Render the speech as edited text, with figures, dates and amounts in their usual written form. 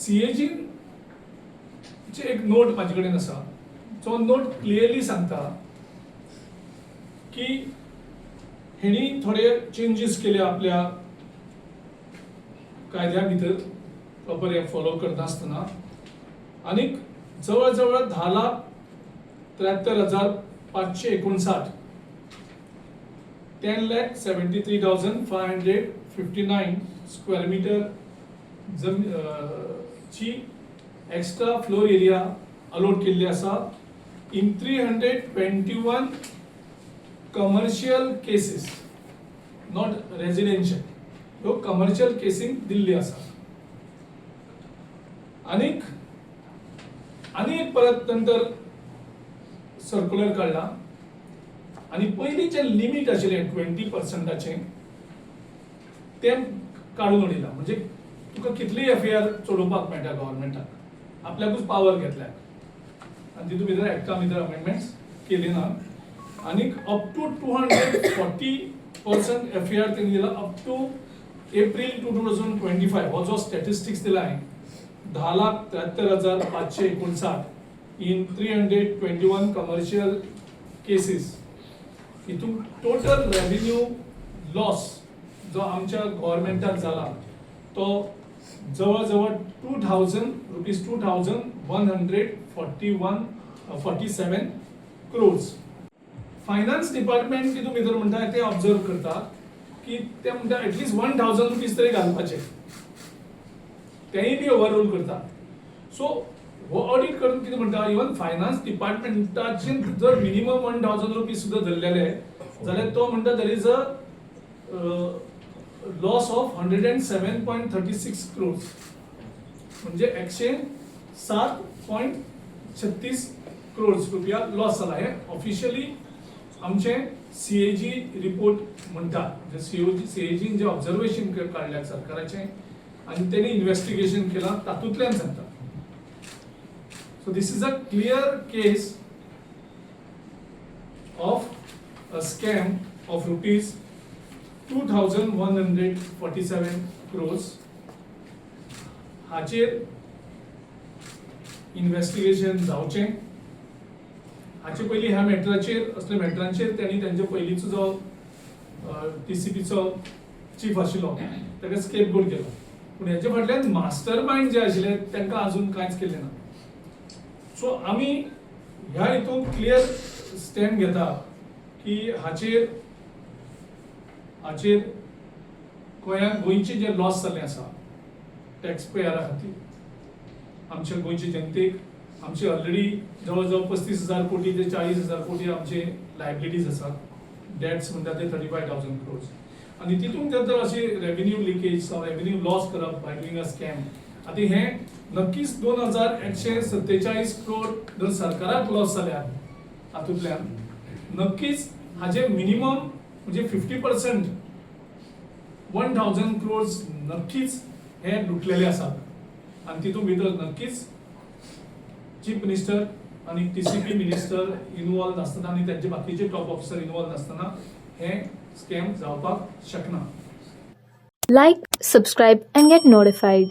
CAG ची एक note माझे कडेन आसा, जो नोट क्लियरली सांगता की हेणी थोडे चेंजेस केले आपल्या कायद्या भितर प्रॉपर हे फॉलो करता आसतना, आनीक जवळ जवळ 10,73,559 10,73,559 स्क्वेअर मीटर ची एक्स्ट्रा फ्लोर एरिया अलॉट केल्ली आसा in 321 commercial cases, not residential. ह्यो कमर्शियल केसींक दिल्ली आसा. आनी एक परत नंतर सर्क्युलर काढला आणि पयलींचे लिमिट आशिल्लें 20% ते काडून उडयला. म्हणजे तुका कितली एफआयआर चडोवपाक मेळटा गव्हर्नमेंटाक, आपल्याकूच पावर घेतल्या आनी तितून भितर एक्टा भितर अमेंडमेंट्स केली ना. आनी अप टू 240% एफआयआर तेणी दिला अप टू एप्रिल 2025. हो जो स्टॅटिस्टिक्स दिला हांवें 10,73,559 इन 321 कमर्शियल केसीस. हितून टोटल रेव्हेन्यू लॉस जो आमच्या गव्हर्नमेंटाक जाला तो जवळ जवळ 2,147 crores. फायनान्स डिपार्टमेंट तितून भितर म्हणटा ते ऑब्जर्व करता की ते म्हणटा एटलीस्ट 1,000 रुपीज तरी घालपाचे, तेय बी ओवररूल करता. सो हो ऑडिट करून कितें म्हणटा, इवन फायनान्स डिपार्टमेंटाचे जर मिनिमम 1,000 रुपीज सुद्धा धरलेले जाल्यार तो म्हणटा there is a loss of 107.36 crores, म्हणजे 107.36 crores रुपया लॉस जाला. हे ऑफिशियली आमचे सीएजी रिपोर्ट म्हणटा. सीएजी जे ऑब्झर्वेशन काढल्या सरकाराचे आणि त्यांनी इन्व्हेस्टिगेशन केला तातूंतल्यान सांगता. So this is a clear case of a scam of rupees 2,147 crores. हाचेर इन्व्हेस्टिगेशन जावचें. हाचे पयलीं ह्या मॅटराचेर असल्या मॅटरांचेर त्यांनी त्यांचे पयलींचो जो टीसीपीचो चीफ आशिल्लो ताका स्केपगोट केलो. पूण हेचे फाटल्यान मास्टर माइंड जे आशिल्ले तांकां अजून कांयच केल्लें ना. सो आमी ह्या हितून क्लियर स्टॅम्प घेता की हाचेर गोंयचे जे लॉस जाल्ले आसा टॅक्स पेयरा खातीर, आमच्या गोंयचे जनतेक आमचे ऑलरेडी जवळ जवळ 35,000 कोटी ते 40,000 कोटी आमचे लायबिलिटीज आसात. डेट्स म्हणटा ते 35,000 crores. आणि तितून जर अशी रेव्हेन्यू लिकेज रेव्हेन्यू लॉस करप बाय डुईंग अ स्कॅम, आता हे नक्कीच 2,147 crore जर सरकाराक लॉस जाल्यार हातूंतल्यान नक्कीच हाजे मिनिमम म्हणजे 50% 1,000 crores नक्कीच हे लुटलेले आसात. आणि तितून भितर नक्कीच चीफ मिनिस्टर आणि टीसीपी मिनिस्टर इन्वॉल्व नासतना आणि त्यांचे बाकीचे टॉप ऑफिसर इन्वॉल्व नासतना हे स्कॅम जावपाक शकना. Like, subscribe and get notified.